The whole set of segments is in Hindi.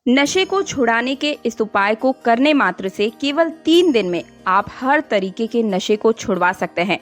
नशे को छुड़ाने के इस उपाय को करने मात्र से केवल 3 दिन में आप हर तरीके के नशे को छुड़वा सकते हैं।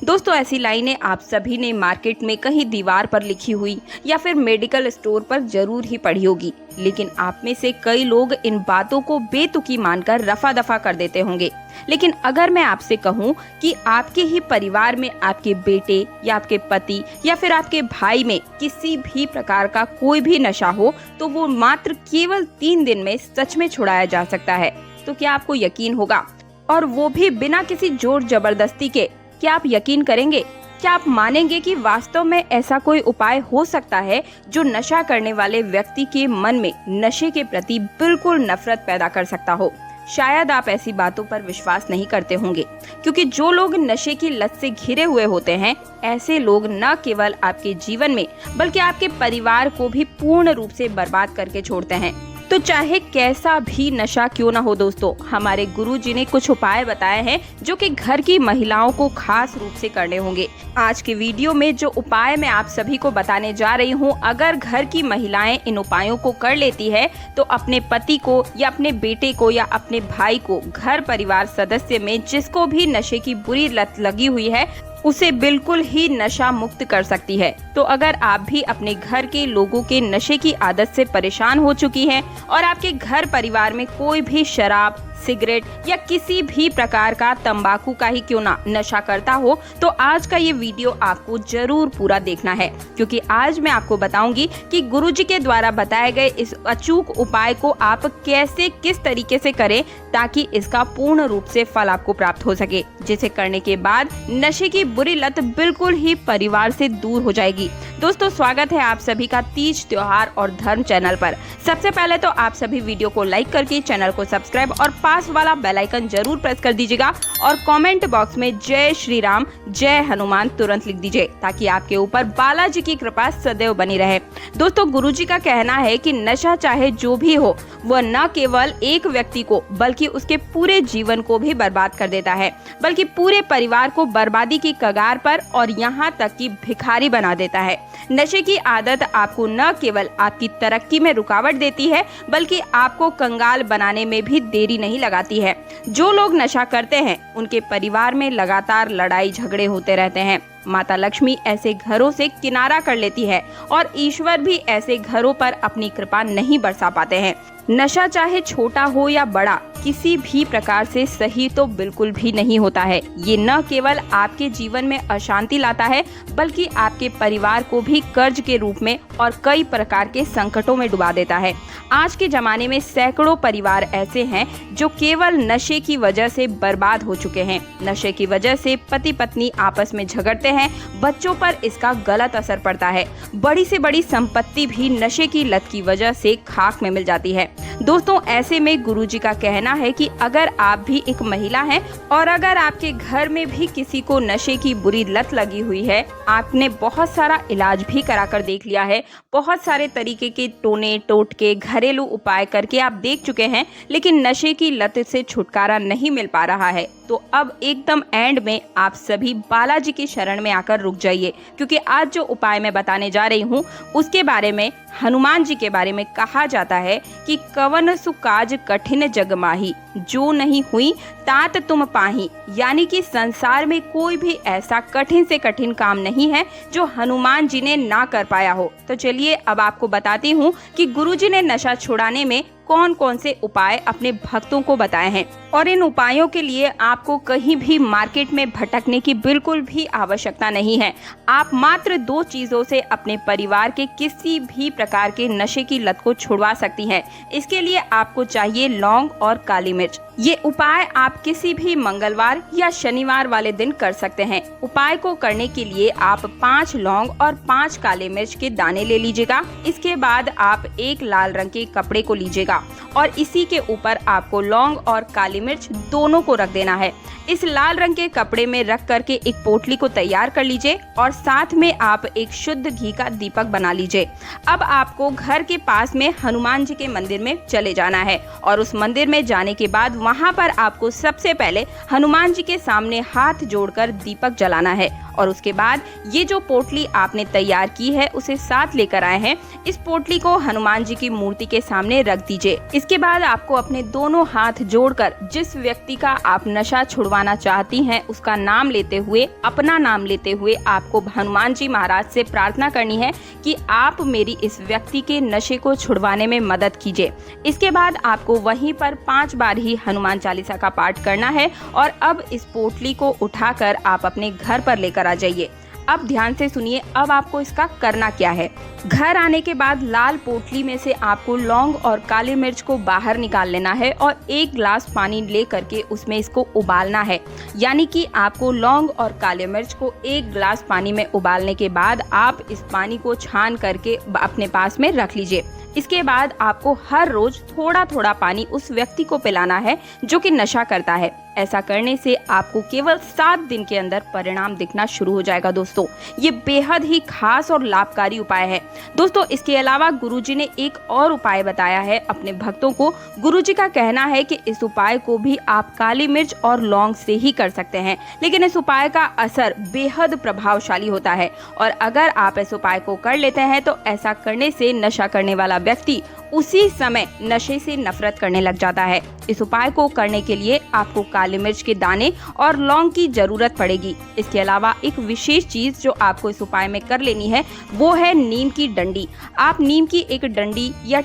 दोस्तों, ऐसी लाइनें आप सभी ने मार्केट में कहीं दीवार पर लिखी हुई या फिर मेडिकल स्टोर पर जरूर ही पढ़ी होगी, लेकिन आप में से कई लोग इन बातों को बेतुकी मानकर रफा दफा कर देते होंगे। लेकिन अगर मैं आपसे कहूं कि आपके ही परिवार में आपके बेटे या आपके पति या फिर आपके भाई में किसी भी प्रकार का कोई भी नशा हो, तो वो मात्र केवल 3 दिन में सच में छुड़ाया जा सकता है, तो क्या आपको यकीन होगा? और वो भी बिना किसी जोर जबरदस्ती के। क्या आप यकीन करेंगे? क्या आप मानेंगे कि वास्तव में ऐसा कोई उपाय हो सकता है जो नशा करने वाले व्यक्ति के मन में नशे के प्रति बिल्कुल नफरत पैदा कर सकता हो? शायद आप ऐसी बातों पर विश्वास नहीं करते होंगे, क्योंकि जो लोग नशे की लत से घिरे हुए होते हैं, ऐसे लोग न केवल आपके जीवन में बल्कि आपके परिवार को भी पूर्ण रूप से बर्बाद करके छोड़ते हैं। तो चाहे कैसा भी नशा क्यों ना हो दोस्तों, हमारे गुरुजी ने कुछ उपाय बताए हैं जो कि घर की महिलाओं को खास रूप से करने होंगे। आज के वीडियो में जो उपाय मैं आप सभी को बताने जा रही हूँ, अगर घर की महिलाएं इन उपायों को कर लेती है तो अपने पति को या अपने बेटे को या अपने भाई को, घर परिवार सदस्य में जिसको भी नशे की बुरी लत लगी हुई है, उसे बिल्कुल ही नशा मुक्त कर सकती है। तो अगर आप भी अपने घर के लोगों के नशे की आदत से परेशान हो चुकी हैं और आपके घर परिवार में कोई भी शराब, सिगरेट या किसी भी प्रकार का तंबाकू का ही क्यों ना नशा करता हो, तो आज का ये वीडियो आपको जरूर पूरा देखना है, क्योंकि आज मैं आपको बताऊंगी कि गुरुजी के द्वारा बताए गए इस अचूक उपाय को आप कैसे, किस तरीके से करें ताकि इसका पूर्ण रूप से फल आपको प्राप्त हो सके, जिसे करने के बाद नशे की बुरी लत बिल्कुल ही परिवार से दूर हो जाएगी। दोस्तों, स्वागत है आप सभी का तीज त्योहार और धर्म चैनल पर। सबसे पहले तो आप सभी वीडियो को लाइक करके चैनल को सब्सक्राइब और पास वाला बेल आइकन जरूर प्रेस कर दीजिएगा और कमेंट बॉक्स में जय श्री राम, जय हनुमान तुरंत लिख दीजिए, ताकि आपके ऊपर बालाजी की कृपा सदैव बनी रहे। दोस्तों, गुरुजी का कहना है कि नशा चाहे जो भी हो, वह न केवल एक व्यक्ति को बल्कि उसके पूरे जीवन को भी बर्बाद कर देता है, बल्कि पूरे परिवार को बर्बादी की कगार पर और यहाँ तक कि भिखारी बना देता है। नशे की आदत आपको न केवल आपकी तरक्की में रुकावट देती है, बल्कि आपको कंगाल बनाने में भी देरी नहीं लगाती है। जो लोग नशा करते हैं, उनके परिवार में लगातार लड़ाई झगड़े होते रहते हैं। माता लक्ष्मी ऐसे घरों से किनारा कर लेती है और ईश्वर भी ऐसे घरों पर अपनी कृपा नहीं बरसा पाते हैं। नशा चाहे छोटा हो या बड़ा, किसी भी प्रकार से सही तो बिल्कुल भी नहीं होता है। ये न केवल आपके जीवन में अशांति लाता है, बल्कि आपके परिवार को भी कर्ज के रूप में और कई प्रकार के संकटों में डुबा देता है। आज के जमाने में सैकड़ों परिवार ऐसे हैं जो केवल नशे की वजह से बर्बाद हो चुके हैं। नशे की वजह से पति पत्नी आपस में झगड़ते हैं, बच्चों पर इसका गलत असर पड़ता है। बड़ी से बड़ी संपत्ति भी नशे की लत की वजह से खाक में मिल जाती है। दोस्तों, ऐसे में गुरुजी का कहना है कि अगर आप भी एक महिला हैं और अगर आपके घर में भी किसी को नशे की बुरी लत लगी हुई है, आपने बहुत सारा इलाज भी कराकर देख लिया है, बहुत सारे तरीके के टोने टोटके घरेलू उपाय करके आप देख चुके हैं, लेकिन नशे की लत से छुटकारा नहीं मिल पा रहा है, तो अब एकदम एंड में आप सभी बालाजी की शरण में आकर रुक जाइए, क्योंकि आज जो उपाय मैं बताने जा रही हूँ उसके बारे में, हनुमान जी के बारे में कहा जाता है कि कवन सुकाज कठिन जग माही, जो नहीं हुई तात तुम पाही। यानी कि संसार में कोई भी ऐसा कठिन से कठिन काम नहीं है जो हनुमान जी ने ना कर पाया हो। तो चलिए अब आपको बताती हूँ कि गुरुजी ने नशा छुड़ाने में कौन कौन से उपाय अपने भक्तों को बताए हैं, और इन उपायों के लिए आपको कहीं भी मार्केट में भटकने की बिल्कुल भी आवश्यकता नहीं है। आप मात्र 2 चीजों से अपने परिवार के किसी भी प्रकार के नशे की लत को छुड़वा सकती हैं। इसके लिए आपको चाहिए लौंग और काली मिर्च। ये उपाय आप किसी भी मंगलवार या शनिवार वाले दिन कर सकते हैं। उपाय को करने के लिए आप 5 लौंग और 5 काले मिर्च के दाने ले लीजिएगा। इसके बाद आप एक लाल रंग के कपड़े को लीजिएगा और इसी के ऊपर आपको लौंग और काली मिर्च दोनों को रख देना है। इस लाल रंग के कपड़े में रख करके एक पोटली को तैयार कर लीजिए और साथ में आप एक शुद्ध घी का दीपक बना लीजिए। अब आपको घर के पास में हनुमान जी के मंदिर में चले जाना है और उस मंदिर में जाने के बाद वहां पर आपको सबसे पहले हनुमान जी के सामने हाथ जोड़कर दीपक जलाना है और उसके बाद ये जो पोटली आपने तैयार की है उसे साथ लेकर आए हैं, इस पोटली को हनुमान जी की मूर्ति के सामने रख दीजिए। इसके बाद आपको अपने दोनों हाथ जोड़कर जिस व्यक्ति का आप नशा छुड़वाना चाहती हैं उसका नाम लेते हुए, अपना नाम लेते हुए आपको हनुमान जी महाराज से प्रार्थना करनी है कि आप मेरी इस व्यक्ति के नशे को छुड़वाने में मदद कीजिए। इसके बाद आपको वहीं पर 5 बार ही हनुमान चालीसा का पाठ करना है और अब इस पोटली को उठाकर आप अपने घर पर लेकर आ जाइए। अब ध्यान से सुनिए, अब आपको इसका करना क्या है। घर आने के बाद लाल पोटली में से आपको लौंग और काली मिर्च को बाहर निकाल लेना है और 1 गिलास पानी ले करके उसमें इसको उबालना है। यानी कि आपको लौंग और काली मिर्च को 1 गिलास पानी में उबालने के बाद आप इस पानी को छान करके अपने पास में रख लीजिए। इसके बाद आपको हर रोज थोड़ा थोड़ा पानी उस व्यक्ति को पिलाना है जो कि नशा करता है। ऐसा करने से आपको केवल 7 दिन के अंदर परिणाम दिखना शुरू हो जाएगा। दोस्तों, ये बेहद ही खास और लाभकारी उपाय है। दोस्तों, इसके अलावा गुरुजी ने एक और उपाय बताया है अपने भक्तों को। गुरुजी का कहना है कि इस उपाय को भी आप काली मिर्च और लौंग से ही कर सकते हैं, लेकिन इस उपाय का असर बेहद प्रभावशाली होता है और अगर आप इस उपाय को कर लेते हैं तो ऐसा करने से नशा करने वाला व्यक्ति उसी समय नशे से नफरत करने लग जाता है। इस उपाय को करने के लिए आपको काली मिर्च के दाने और लौंग की जरूरत पड़ेगी। इसके अलावा एक विशेष चीज जो आपको इस उपाय में कर लेनी है वो है नीम की डंडी। आप नीम की एक डंडी या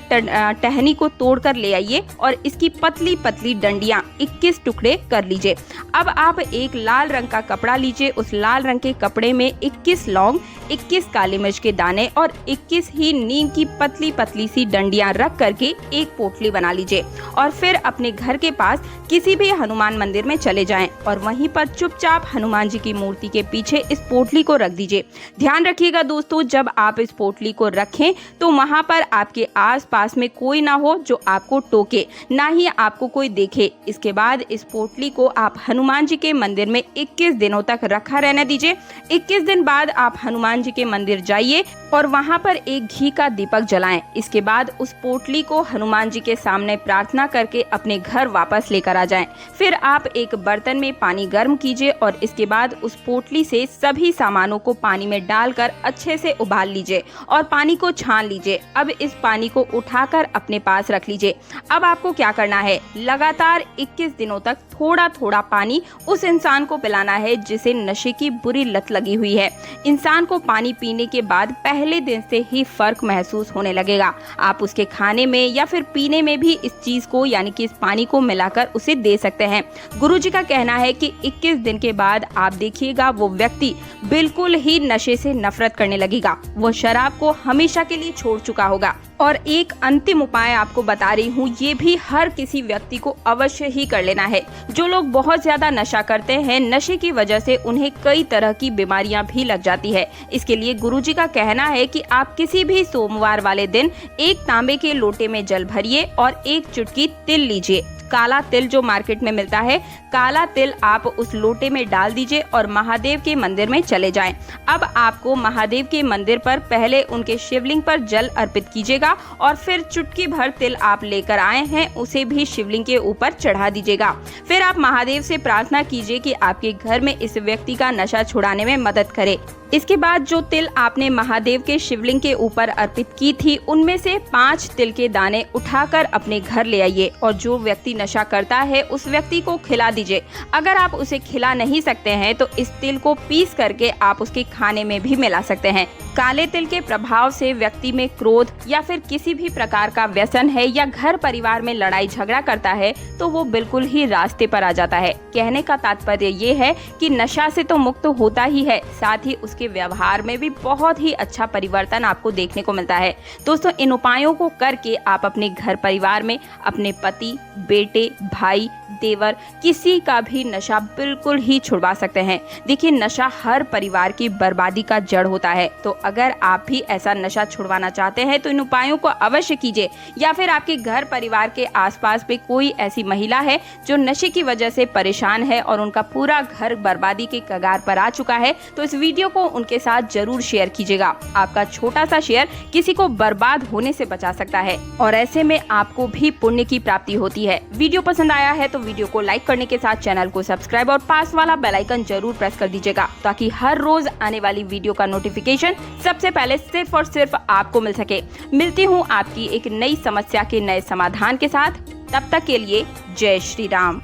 टहनी को तोड़कर ले आइए और इसकी पतली पतली डंडियां 21 टुकड़े कर लीजिए। अब आप एक लाल रंग का कपड़ा लीजिए, उस लाल रंग के कपड़े में 21 लौंग, 21 काली मिर्च के दाने और 21 ही नीम की पतली पतली सी डंडियां रख करके एक पोटली बना लीजिए और फिर अपने घर के पास किसी भी हनुमान मंदिर में चले जाएं और वहीं पर चुपचाप हनुमान जी की मूर्ति के पीछे इस पोटली को रख दीजिए। ध्यान रखिएगा दोस्तों, जब आप इस पोटली को रखें तो वहां पर आपके आसपास में कोई ना हो जो आपको टोके, ना ही आपको कोई देखे। इसके बाद इस पोटली को आप हनुमान जी के मंदिर में 21 दिनों तक रखा रहने दीजिए। 21 दिन बाद आप हनुमान जी के मंदिर जाइए और वहां पर एक घी का दीपक जलाएं। इसके बाद उस पोटली को हनुमान जी के सामने प्रार्थना करके अपने घर वापस लेकर आ जाएं। फिर आप एक बर्तन में पानी गर्म कीजिए और इसके बाद उस पोटली से सभी सामानों को पानी में डालकर अच्छे से उबाल लीजिए और पानी को छान लीजिए। अब इस पानी को उठाकर अपने पास रख लीजिए। अब आपको क्या करना है, लगातार 21 दिनों तक थोड़ा थोड़ा पानी उस इंसान को पिलाना है जिसे नशे की बुरी लत लगी हुई है। इंसान को पानी पीने के बाद पहले दिन से ही फर्क महसूस होने लगेगा। आप उसके खाने में या फिर पीने में भी इस चीज को यानी कि इस पानी को मिलाकर उसे दे सकते हैं। गुरुजी का कहना है कि 21 दिन के बाद आप देखिएगा वो व्यक्ति बिल्कुल ही नशे से नफरत करने लगेगा। वो शराब को हमेशा के लिए छोड़ चुका होगा। और एक अंतिम उपाय आपको बता रही हूँ, ये भी हर किसी व्यक्ति को अवश्य ही कर लेना है। जो लोग बहुत ज्यादा नशा करते हैं, नशे की वजह से उन्हें कई तरह की बीमारियां भी लग जाती है। इसके लिए गुरुजी का कहना है कि आप किसी भी सोमवार वाले दिन एक तांबे के लोटे में जल भरिए और एक चुटकी तिल लीजिए। काला तिल जो मार्केट में मिलता है, काला तिल आप उस लोटे में डाल दीजिए और महादेव के मंदिर में चले जाएं। अब आपको महादेव के मंदिर पर पहले उनके शिवलिंग पर जल अर्पित कीजिएगा और फिर चुटकी भर तिल आप लेकर आए हैं उसे भी शिवलिंग के ऊपर चढ़ा दीजिएगा। फिर आप महादेव से प्रार्थना कीजिए कि आपके घर में इस व्यक्ति का नशा छुड़ाने में मदद करे। इसके बाद जो तिल आपने महादेव के शिवलिंग के ऊपर अर्पित की थी, उनमें से 5 तिल के दाने उठाकर अपने घर ले आइए और जो व्यक्ति नशा करता है उस व्यक्ति को खिला दीजिए। अगर आप उसे खिला नहीं सकते हैं तो इस तिल को पीस करके आप उसके खाने में भी मिला सकते हैं। काले तिल के प्रभाव से व्यक्ति में क्रोध या फिर किसी भी प्रकार का व्यसन है या घर परिवार में लड़ाई झगड़ा करता है तो वो बिल्कुल ही रास्ते पर आ जाता है। कहने का तात्पर्य ये है कि नशा से तो मुक्त होता ही है, साथ ही उसके व्यवहार में भी बहुत ही अच्छा परिवर्तन आपको देखने को मिलता है। दोस्तों, इन उपायों को करके आप अपने घर परिवार में अपने पति, बेटे, भाई, देवर किसी का भी नशा बिल्कुल ही छुड़वा सकते हैं। देखिए, नशा हर परिवार की बर्बादी का जड़ होता है। तो अगर आप भी ऐसा नशा छुड़वाना चाहते हैं तो इन उपायों को अवश्य कीजिए। या फिर आपके घर परिवार के आसपास पे कोई ऐसी महिला है जो नशे की वजह से परेशान है और उनका पूरा घर बर्बादी के कगार पर आ चुका है, तो इस वीडियो को उनके साथ जरूर शेयर कीजिएगा। आपका छोटा सा शेयर किसी को बर्बाद होने से बचा सकता है और ऐसे में आपको भी पुण्य की प्राप्ति होती है। वीडियो पसंद आया है तो वीडियो को लाइक करने के साथ चैनल को सब्सक्राइब और पास वाला बेल आइकन जरूर प्रेस कर दीजिएगा, ताकि हर रोज आने वाली वीडियो का नोटिफिकेशन सबसे पहले सिर्फ और सिर्फ आपको मिल सके। मिलती हूँ आपकी एक नई समस्या के नए समाधान के साथ। तब तक के लिए जय श्री राम।